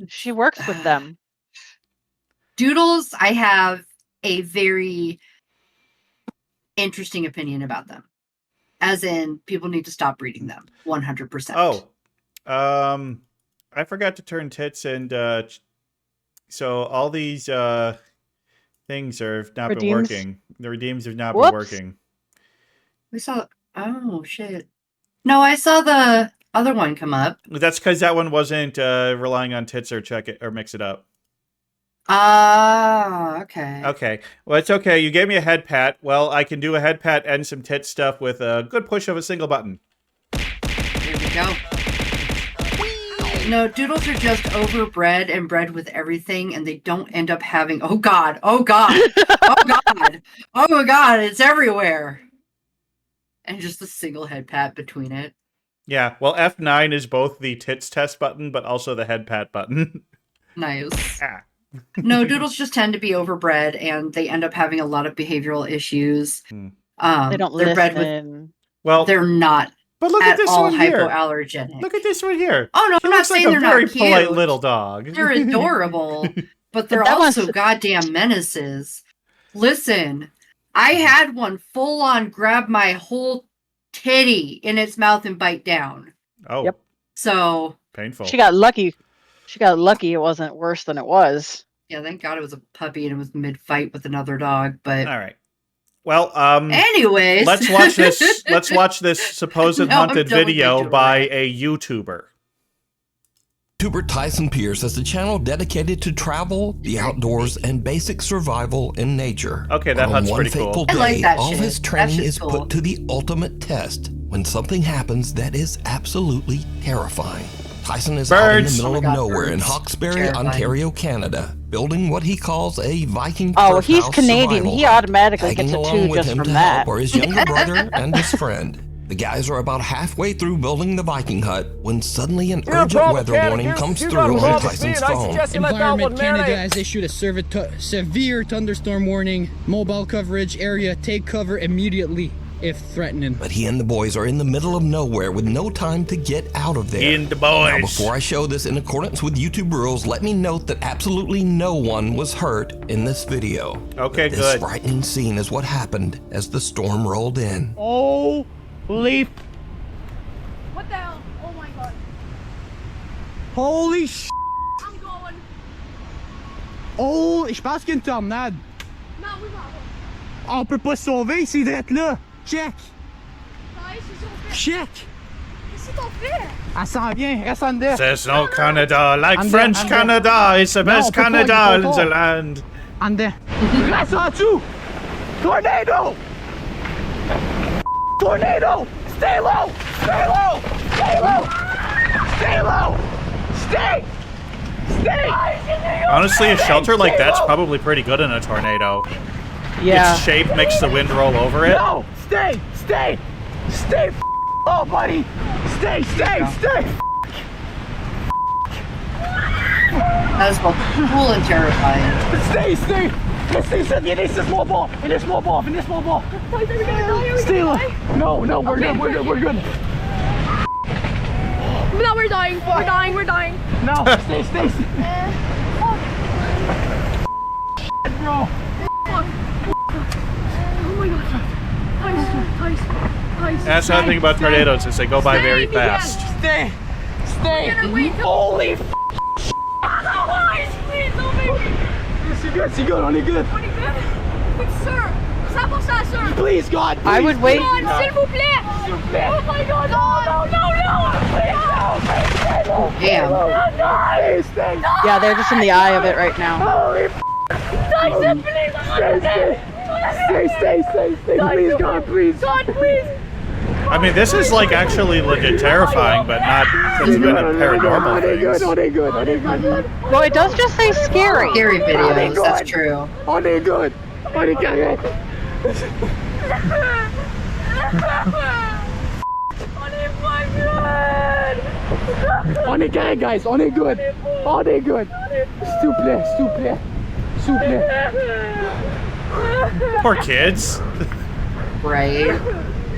She works with them. doodles, I have a very interesting opinion about them. As in, people need to stop breeding them. 100%. Oh, I forgot to turn tits, and so all these things have not been Redeems? working. The redeems have not been Whoops. working. We saw, oh, shit. No, I saw the other one come up. That's because that one wasn't relying on tits or check it or mix it up. Ah, okay. Okay, well, it's okay. You gave me a head pat. Well, I can do a head pat and some tit stuff with a good push of a single button. There we go. No, doodles are just overbred and bred with everything, and they don't end up having. Oh God! Oh God! Oh God! Oh my God! It's everywhere. And just a single head pat between it. Yeah, well, F9 is both the tits test button, but also the head pat button. Nice. Ah. No, doodles just tend to be overbred, and they end up having a lot of behavioral issues. Hmm. They don't They're bred listen. with. Well, They're not but look at at this all one here. hypoallergenic. Look at this one here. Oh no, She I'm not looks like saying a they're very not polite cute. little dog. They're adorable, but they're that also one's- goddamn menaces. Listen, I had one full on grab my whole titty in its mouth and bite down. Oh, Yep. So, painful. She got lucky. She got lucky it wasn't worse than it was. yeah, thank God it was a puppy and it was mid-fight with another dog. But All right. Well, anyways, let's watch this. Let's watch this supposed No, I'm haunted done with video Victor by Ray. a YouTuber. YouTuber Tyson Pierce has a channel dedicated to travel, the outdoors, and basic survival in nature. Okay, that But on hut's one pretty cool. fateful I like day, that all shit. of his That training shit's is cool. put to the ultimate test when something happens that is absolutely terrifying. Tyson is out in the Birds. middle Oh my of God, nowhere in birds. Hawkesbury, Terrifying. Ontario, Canada, building what he calls a Viking Oh, turf he's house Canadian. survival He hut. automatically Tagging gets a along 2 with just him from to that. help are his younger brother and his friend. The guys are about halfway through building the Viking hut when suddenly an urgent weather warning comes through on Tyson's phone. Environment Canada has issued a severe thunderstorm warning. Mobile coverage area, take cover immediately if threatening. But he and the boys are in the middle of nowhere with no time to get out of there. In the boys. Now, before I show this in accordance with YouTube rules, let me note that absolutely no one was hurt in this video. Okay, This good. frightening scene is what happened as the storm rolled in. Holy What the hell? Oh my God. Holy sh! I'm going. Oh, je pense qu'il y a une tornade. Non, oui, maman. On peut pas se sauver, c'est d'être là. Check! Guys, she's over. Check! Qu'est-ce qu'on fait? Elle s'en vient, reste en dedans. There's no Canada like I'm French there. Canada. It's the best on peut pas, Canada il in faut the pas. land. En dedans. Reste en dessous! Tornado! Tornado! Stay low! Stay low! Honestly, a shelter like that's probably pretty good in a tornado. Yeah. Its shape makes the wind roll over it. No! Stay! Stay! Stay! Oh, buddy! Stay! Stay! Stay! That is both cool and terrifying. Stay! Stay! Stay! Stay! It is a small ball! It is a small ball! It is a small ball! Stay low! No! No! We're good! We're good! We're good! No, we're dying. We're dying. We're dying. No! Stay! Stay! Stay. Bro! Oh my god. Ice. That's another thing about tornadoes is they go by very fast. Stay! Stay! Holy f***! Please, no baby. You're good, you're good, only good. Only good? But sir, ça pour ça, sir. Please, God, please. I would wait. God, s'il vous plaît. Oh my god, no. Damn. Stay. Yeah, they're just in the eye of it right now. Holy f***! Stay, please, God, please. God, please. I mean, this is like actually legit terrifying, but not since been a paranormal thing. Good. Well, it does just say scary. Scary videos, that's true. Only good. Only good. Only good, guys. Only good. Only good. S'il vous plaît. Poor kids. Right.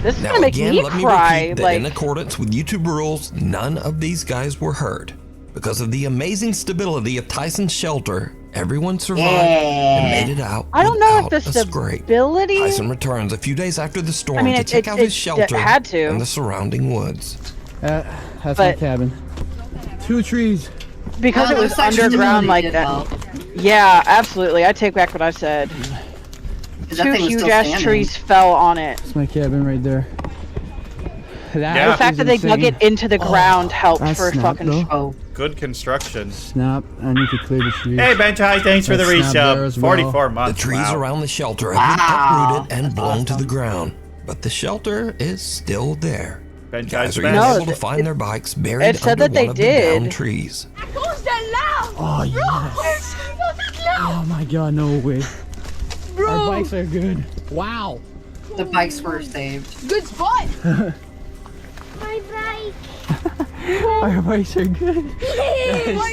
This is Now gonna make again, me let me cry. repeat that in accordance with YouTube rules, none of these guys were hurt. Because of the amazing stability of Tyson's shelter, everyone survived and made it out. I don't know if the without a scrape. stability. Tyson returns a few days after the storm I mean, to check out his it shelter had to. and the surrounding woods. That's But- my cabin. 2 trees. Because Oh, it was looks like underground stability like that. did well. Yeah, absolutely. I take back what I said. 'Cause that Two thing was huge still ass standing. trees fell on it. That's my cabin right there. Yeah. The fact that they dug it into the ground helped that's for snap, fucking though. Oh, Good construction. Snap. I need to clear the trees. Hey, Bentai, thanks for the That's not there resub. as well. 44 The months. trees Wow. around the shelter have been uprooted and blown to the ground. But the shelter is still there. Benchai's Guys are back. even No, able to find their bikes buried it said under that they one of the did. downed trees. Oh, yes. Oh, my God, no way. Our bikes are good. Wow. the bikes were saved. Good spot. Our bikes are good.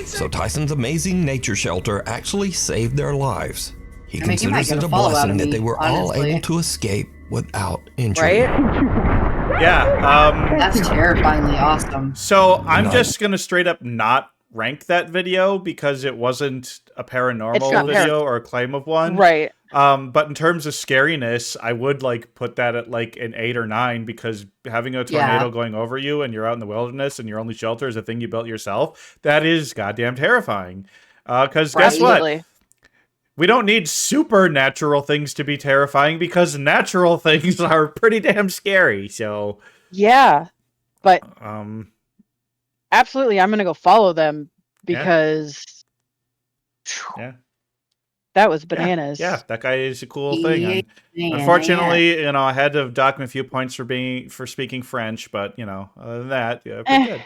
So Tyson's amazing nature shelter actually saved their lives. He I mean, you might considers get it a a follow out blessing of that me, they were all honestly. able to escape without injury. Right? Yeah. That's terrifyingly awesome. So I'm None. just gonna straight up not rank that video because it wasn't a It's paranormal not video or a claim of one. Right. But in terms of scariness, I would like put that at like an 8 or 9 because having a tornado Yeah. going over you and you're out in the wilderness and your only shelter is a thing you built yourself, that is goddamn terrifying. Because guess what? Absolutely. We don't need supernatural things to be terrifying because natural things are pretty damn scary. So, Yeah. But absolutely, I'm gonna go follow them Yeah. because yeah. that was bananas. Yeah, that guy is a cool thing. And Yeah. unfortunately, you know, I had to dock him a few points for speaking French, but you know, other than that, yeah, pretty good.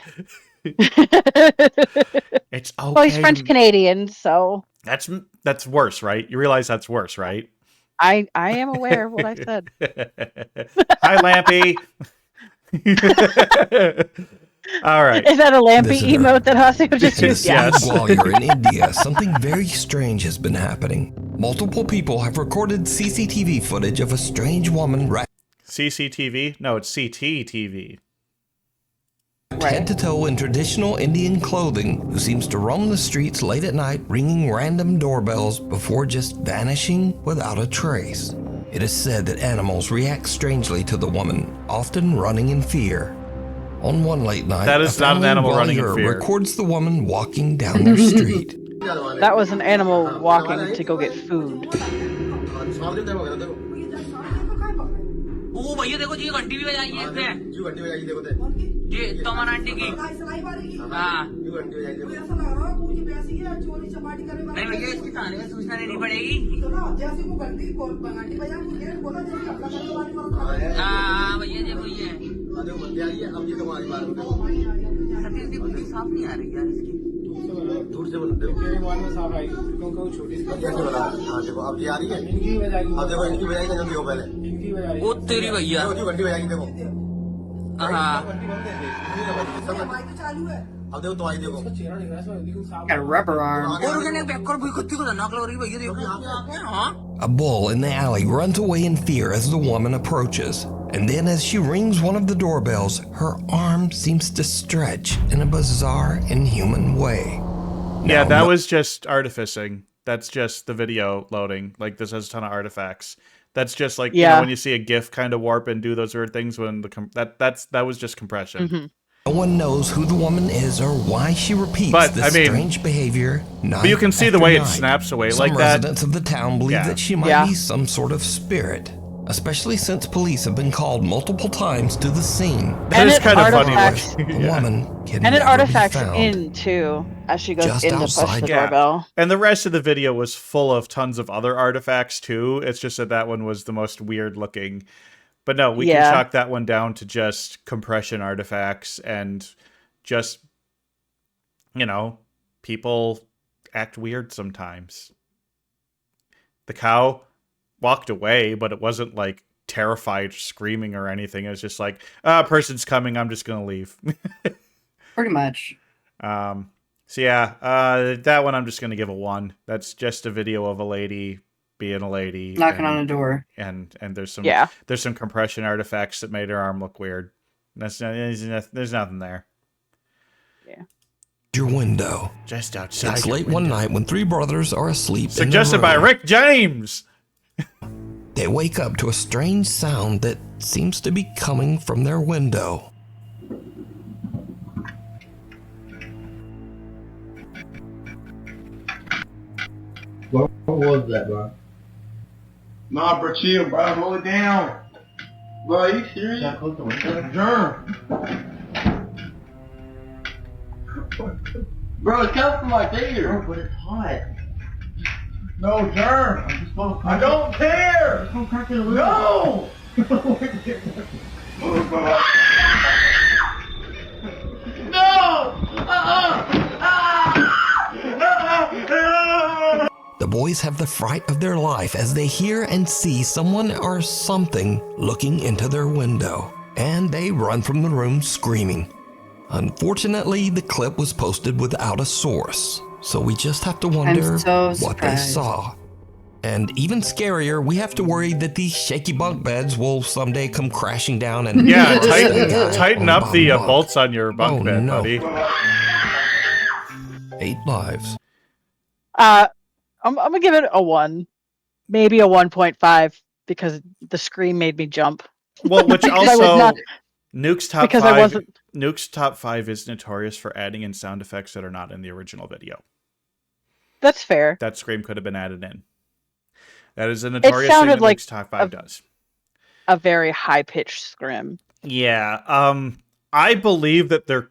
It's okay. Well, he's French Canadian, so That's worse, right? You realize that's worse, right? I am aware of what I said. Hi, Lampy. All right. Is that a lampy Visitor. emote that Haseo just In the used? city Yeah. of Gwalior in India, something very strange has been happening. Multiple people have recorded CCTV footage of a strange woman wrapped CCTV? No, it's CTTV. head to toe in traditional Indian clothing who seems to roam the streets late at night ringing random doorbells before just vanishing without a trace. It is said that animals react strangely to the woman, often running in fear. On one late night, That is a not an family animal running in Gwalior fear. records the woman walking down their street. That was an animal walking to go get food. वो भैया देखो जी घंटी भी बजाई है इसने जी तमन aunty की हाँ नहीं भैया इसकी थाने में सूचना देनी पड़ेगी हाँ भैया जी वही है सती साफ नहीं आ रही यार इसकी झूठ से बोलते हो तेरे मान में साफ आई क्यों छोटी सी कैसे बता हां देखो अब ये आ रही है इनकी बजाई अब देखो इनकी बजाई का जल्दी हो पहले इनकी बजाई वो तेरी भैया वो घंटी बजाई देखो हां घंटी बंद है सब माइक तो चालू है अब देखो तो आई देखो चेहरा दिख रहा है देखो साफ Got a rubber arm. और कहने बैक कर भी कुत्ती को नक लग रही भैया देखो हां A bull in the alley runs away in fear as the woman approaches. And then as she rings one of the doorbells, her arm seems to stretch in a bizarre, inhuman way. Yeah, that was just artificing. That's just the video loading. Like, this has a ton of artifacts. That's just like, you know, when you see a GIF kind of warp and do those weird things when that was just compression. Mm-hmm. No one knows who the woman is or why she repeats this strange behavior. But you can see the way it snaps away Some like that. Residents of the town believe that she might be some sort of spirit, especially since police have been called multiple times to the scene. That is kind of funny. The woman can and it never artifacts be found. in too as she goes Just in to push the doorbell. And the rest of the video was full of tons of other artifacts too. It's just that one was the most weird looking. But no, we can chalk that one down to just compression artifacts and just, you know, people act weird sometimes. The cow walked away, but it wasn't like terrified, screaming or anything. It was just like, a person's coming, I'm just going to leave. Pretty much. So yeah, that one I'm just going to give a 1. That's just a video of a lady being a lady knocking on a door, and there's some compression artifacts that made her arm look weird. There's nothing there. Yeah. Your window. Just outside. It's late one night when 3 brothers are asleep. Suggested by Rick James. They wake up to a strange sound that seems to be coming from their window. What was that, bro? Nah, bro, chill, bro. Hold it down. Bro, are you serious? That's a germ. Bro, it comes from like there. Bro, but it's hot. No, germ. I don't care. I'm cracking a little. No! No! The boys have the fright of their life as they hear and see someone or something looking into their window, and they run from the room screaming. Unfortunately, the clip was posted without a source, so we just have to wonder what they saw. And even scarier, we have to worry that these shaky bunk beds will someday come crashing down and tighten up the bolts on your bunk bed, buddy. 8 lives. I'm gonna give it a 1, maybe a 1.5 because the scream made me jump. Well, which also Nuke's top 5. Nuke's top 5 is notorious for adding in sound effects that are not in the original video. That's fair. That scream could have been added in. That is a notorious thing that Nuke's top 5 does. A very high-pitched scream. Yeah. I believe that they're...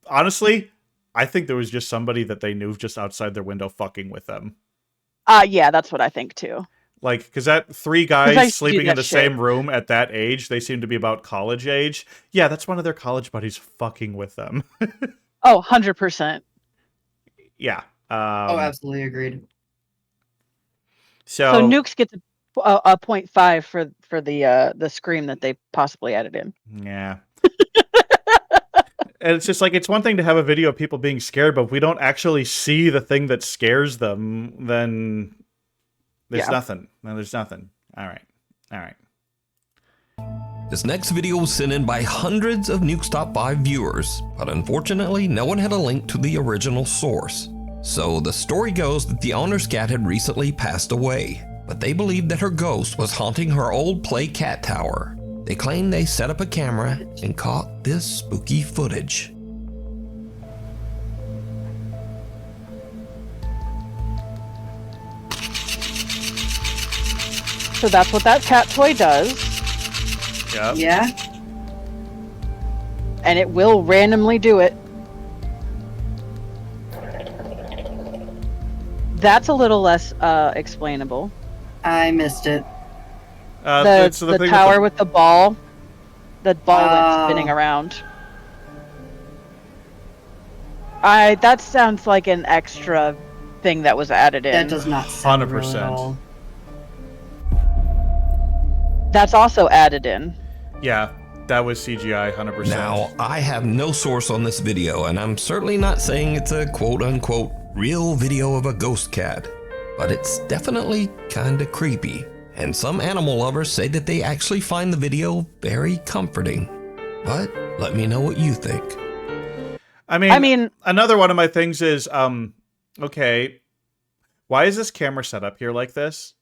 Honestly, I think there was just somebody that they knew just outside their window fucking with them. Yeah, that's what I think too. Like, because that 3 guys sleeping in the same room at that age, they seem to be about college age. Yeah, that's one of their college buddies fucking with them. Oh, 100%. Yeah. Absolutely agreed. So Nukes gets a 0.5 for the scream that they possibly added in. Yeah. And it's just like, it's one thing to have a video of people being scared, but if we don't actually see the thing that scares them, then there's nothing. No, there's nothing. All right. This next video was sent in by hundreds of Nukes Top 5 viewers, but unfortunately, no one had a link to the original source. So the story goes that the owner's cat had recently passed away, but they believed that her ghost was haunting her old play cat tower. They claim they set up a camera and caught this spooky footage. So that's what that cat toy does. Yep. Yeah. And it will randomly do it. That's a little less explainable. I missed it. The tower with the ball. The ball that's spinning around. That sounds like an extra thing that was added in. That does not sound real at 100%. all. That's also added in. Yeah, that was CGI, 100%. Now, I have no source on this video, and I'm certainly not saying it's a quote-unquote real video of a ghost cat, but it's definitely kinda creepy. And some animal lovers say that they actually find the video very comforting. But let me know what you think. I mean, another one of my things is, okay, why is this camera set up here like this?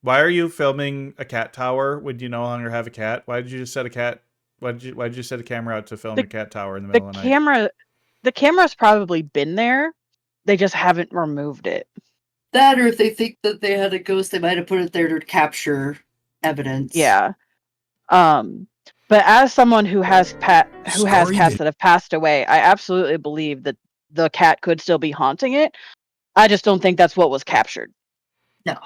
Why are you filming a cat tower when you no longer have a cat? Why did you just set a cat? Why did you set a camera out to film a cat tower in the middle of the night? The camera's probably been there. They just haven't removed it. That, or if they think that they had a ghost, they might have put it there to capture evidence. Yeah. But as someone who has cats that have passed away, I absolutely believe that the cat could still be haunting it. I just don't think that's what was captured. No.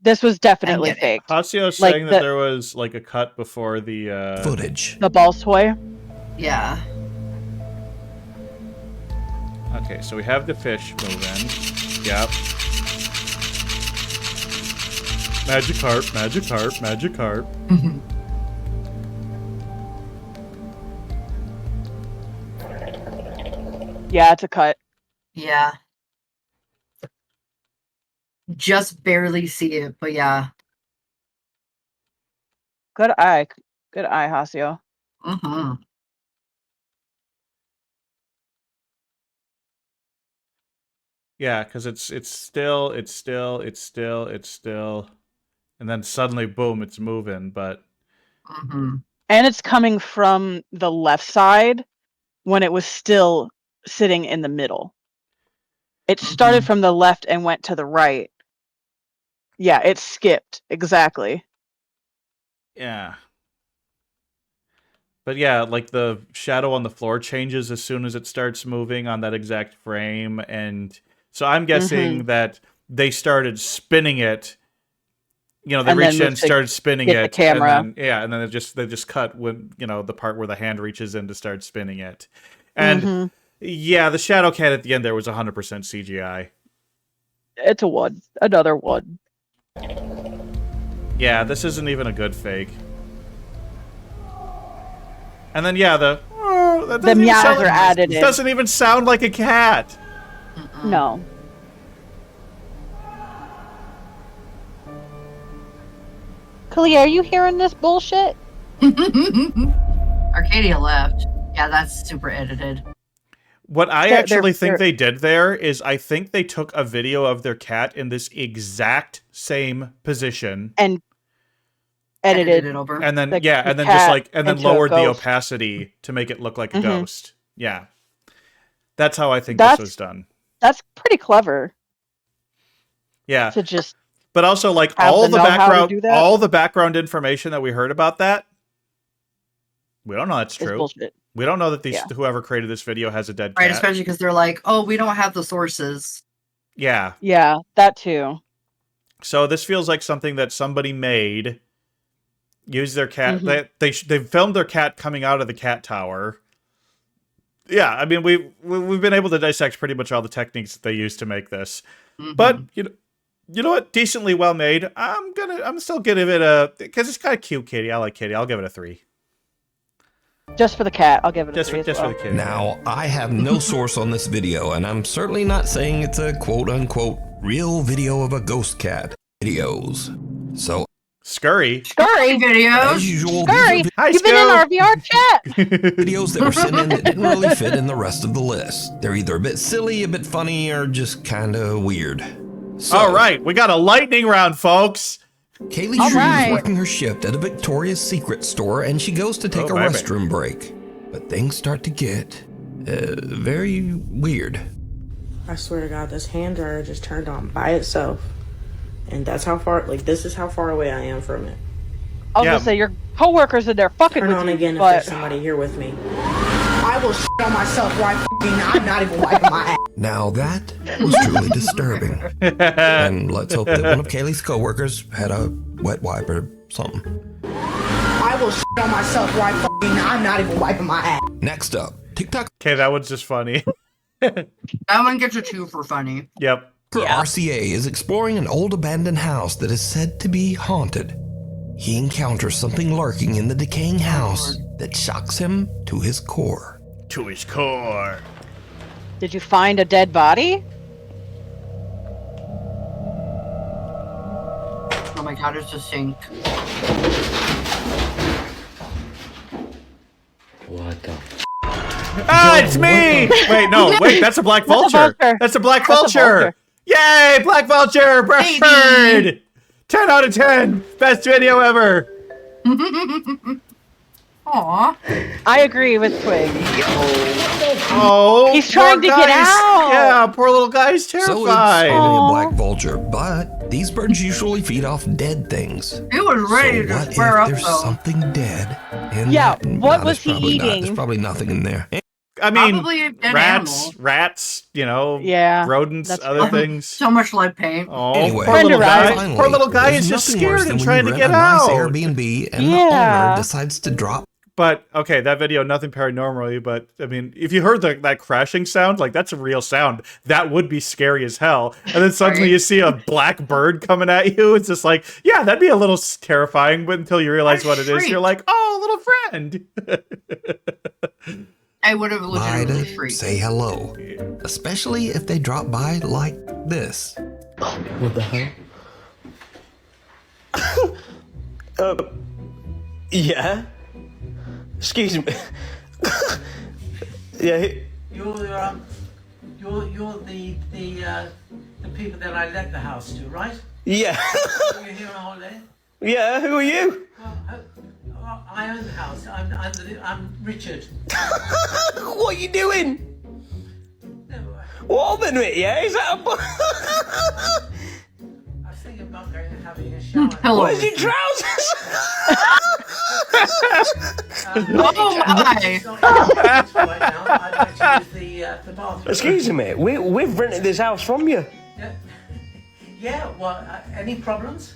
This was definitely fake. Hasio's saying that there was like a cut before the footage. The ball toy. Yeah. Okay, so we have the fish moving. Yep. Magikarp, Magikarp, Magikarp. Yeah, it's a cut. Yeah. Just barely see it, but yeah. Good eye. Good eye, Hasio. Mm-hmm. Yeah, because it's still, and then suddenly, boom, it's moving. But Mm-hmm. And it's coming from the left side when it was still sitting in the middle. It started from the left and went to the right. Yeah, it skipped. Exactly. yeah. But yeah, like the shadow on the floor changes as soon as it starts moving on that exact frame, and so I'm guessing that they started spinning it. You know, they And then reached in, moved to started spinning get the it, camera. and then they just cut when the part where the hand reaches in to start spinning it, and yeah, the shadow cat at the end there was 100% CGI. It's a one. Another one. Yeah, this isn't even a good fake. And then yeah, the meows are added in. Doesn't even sound like a cat. No. Kali, are you hearing this bullshit? Arcadia left. Yeah, that's super edited. What I actually think they did there is I think they took a video of their cat in this exact same position and edited it over. and then the and then cat just like and then into a lowered the ghost. opacity to make it look like a ghost. Yeah. That's how I think this was done. That's pretty clever. Yeah. To just But also like have all the the know-how to background do that? all the background information that we heard about that, we don't know that's It's true. bullshit. We don't know that whoever created this video has a dead Right, cat. especially because they're like, oh, we don't have the sources. Yeah. Yeah, that too. So this feels like something that somebody made. Use their cat. They filmed their cat coming out of the cat tower. Yeah, I mean we've been able to dissect pretty much all the techniques that they used to make this. But you know what? Decently well made. I'm still giving it a, because it's kind of cute, Kitty. I like Kitty. I'll give it a 3. Just for the cat, I'll give it a 3 Just for the kitty. Now, I have no source on this video, and I'm certainly not saying it's a quote-unquote real video of a ghost cat. Videos. So, Scurry videos. as usual, Scurry, Hi, you've been in our VR chat. videos that were sent in that didn't really fit in the rest of the list. They're either a bit silly, a bit funny, or just kind of weird. So, all right, we got a lightning round, folks. Kaylee All Shree right. is working her shift at a Victoria's Secret store, and she goes to take a baby. restroom break. But things start to get very weird. I swear to God, this hand dryer just turned on by itself. And that's how far, this is how far away I am from it. I was gonna say your coworkers in there fucking Turn with on you, again if but there's somebody here with me. I will shit on myself right now. I'm not even wiping my ass. Now that was truly disturbing. And let's hope that one of Kaylee's coworkers had a wet wipe or something. I will shit on myself right now. I'm not even wiping my ass. Next up, TikTok. Okay, that one's just funny. That one gets a 2 for funny. Yep. RCA is exploring an old abandoned house that is said to be haunted. He encounters something lurking in the decaying house that shocks him to his core. To his core. Did you find a dead body? Oh my god, it's a sink. What the? Ah, it's me! Wait, no, wait, that's a black vulture. That's a black vulture. Yay, black vulture, preferred. 10 out of 10, best video ever. Aw. I agree with Twig. Oh, he's trying to get out. Yeah, poor little guy's terrified. So it's only a black vulture, but these birds usually feed off dead things. He was ready to square up, there's though. something dead in Yeah, that? what No, was he there's probably not. eating? There's probably nothing in there. I mean, Probably a dead rats, you know, Yeah, rodents, that's other right. things. So much lead paint. Oh, Anyway, poor little guy. finally, Poor little guy there's is just nothing scared worse and than trying when to you get rent a nice out. Airbnb and the Yeah. owner decides to drop. But okay, that video, nothing paranormally. But I mean, if you heard that crashing sound, like that's a real sound. That would be scary as hell. And then suddenly you see a black bird coming at you. It's just like, yeah, that'd be a little terrifying. But until you realize what it is, you're like, oh, little friend. I would have By legitimately to shrieked. say hello, especially if they drop by like this. What the hell? Yeah. Excuse me. Yeah. You're the people that I let the house to, right? Yeah. You're here on holiday. Yeah. Who are you? I own the house. I'm Richard. What are you doing? What open it? Yeah. Is that a? I was thinking about going and having a shower. Hello. Where's your trousers? Oh my! It's not right now. I'd like to use the bathroom. Excuse me. We've rented this house from you. Yeah. Well, any problems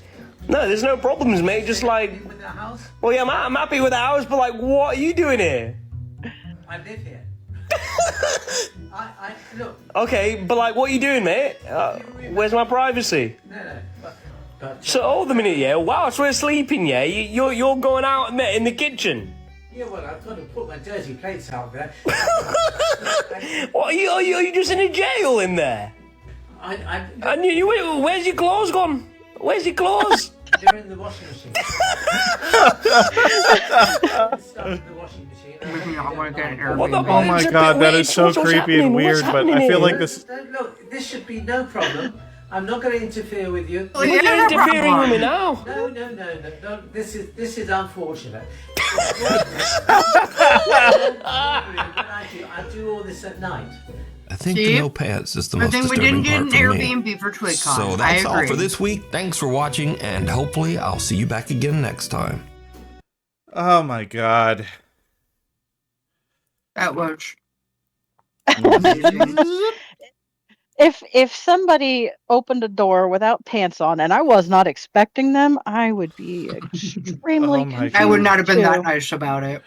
No, there's no problems, mate. Just like, with the house? well, yeah, I'm happy with the house, but like, what are you doing here? I live here. I look. Okay, but like, what are you doing, mate? Where's my privacy? No. But So hold a minute, yeah. Whilst we're sleeping, yeah, you're going out in the kitchen. yeah, well, I've got to put my dirty plates out there. What are you just in a jail in there? And where's your clothes gone? Where's your clothes? They're in the washing machine. Stuff in the washing machine. I want to get an What the Airbnb. Oh my god, that is so What's creepy happening? and What's weird. But I happening feel like here? this. Look, this should be no problem. I'm not going to interfere with you. Oh, You're yeah, no interfering with me problem. now. No. This is unfortunate. I do all this at night. I think See? the no pants is the I most think we disturbing didn't get part an for me. Airbnb for TwigCon. So that's I all agree. for this week. Thanks for watching, and hopefully I'll see you back again next time. Oh my god. That was. If somebody opened a door without pants on and I was not expecting them, I would be extremely Oh my confused. I would not have been that too. nice about it.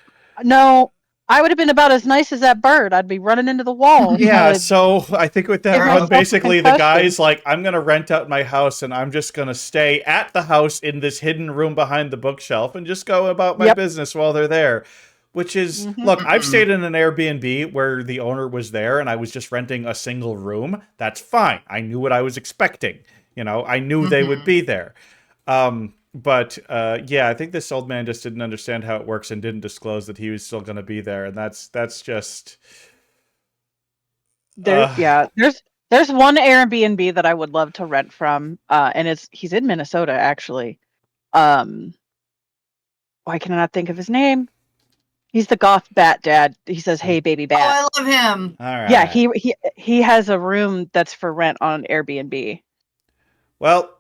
No, I would have been about as nice as that bird. I'd be running into the wall. Yeah, I'd- so I think with that Give one, myself a basically the concussion. guy's like, I'm gonna rent out my house and I'm just gonna stay at the house in this hidden room behind the bookshelf and just go about my Yep. business while they're there. Which is, look, I've stayed in an Airbnb where the owner was there and I was just renting a single room. That's fine. I knew what I was expecting. You know, I knew they would be there. But yeah, I think this old man just didn't understand how it works and didn't disclose that he was still going to be there. And that's just... Yeah, there's one Airbnb that I would love to rent from, and he's in Minnesota actually. Why can I not think of his name? He's the goth bat dad. He says, "Hey, baby bat." Oh, I love him. All right. Yeah, he has a room that's for rent on Airbnb. Well,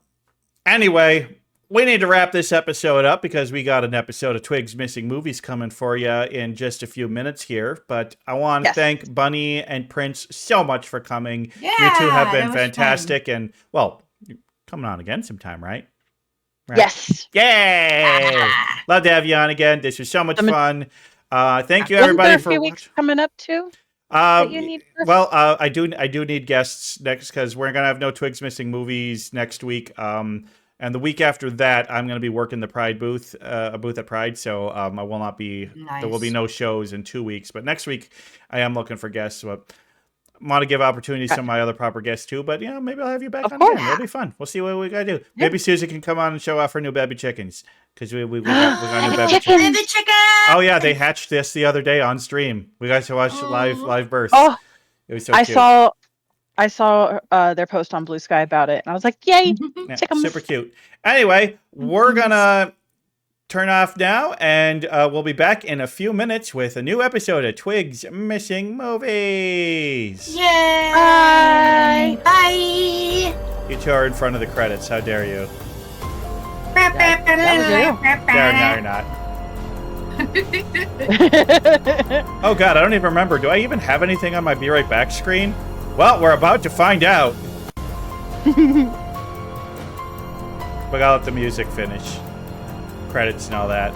anyway, we need to wrap this episode up because we got an episode of Twig's Missing Movies coming for you in just a few minutes here. But I want to thank Bunny and Prince so much for coming. Yeah, you two have that been was fantastic. And, well, you're coming on again sometime, right? Yes. Yay! Love to have you on again. This was so much fun. Thank you, Wasn't there everybody, a for few weeks coming up too. that you need? Well, I do need guests next because we're gonna have no Twigs Missing Movies next week. And the week after that, I'm gonna be working the Pride booth, a booth at Pride. So I will not be. Nice. There will be no shows in 2 weeks. But next week, I am looking for guests. So I want to give opportunities to my other proper guests too. But maybe I'll have you back on again. It'll be fun. We'll see what we gotta do. Yeah. Maybe Susie can come on and show off her new baby chickens because we got new baby chickens. Baby chicken! Oh yeah, they hatched this the other day on stream. We got to watch live births. Oh, it was so cute. I saw their post on Blue Sky about it, and I was like, "Yay, yeah, chickens!" Super cute. Anyway, we're gonna turn off now, and we'll be back in a few minutes with a new episode of Twigs Missing Movies. Yay! Bye. Bye. You two are in front of the credits. How dare you? That No, you're not. Oh god, I don't even remember. Do I even have anything on my Be Right Back screen? Well, we're about to find out. But I'll let the music finish. Credits and all that.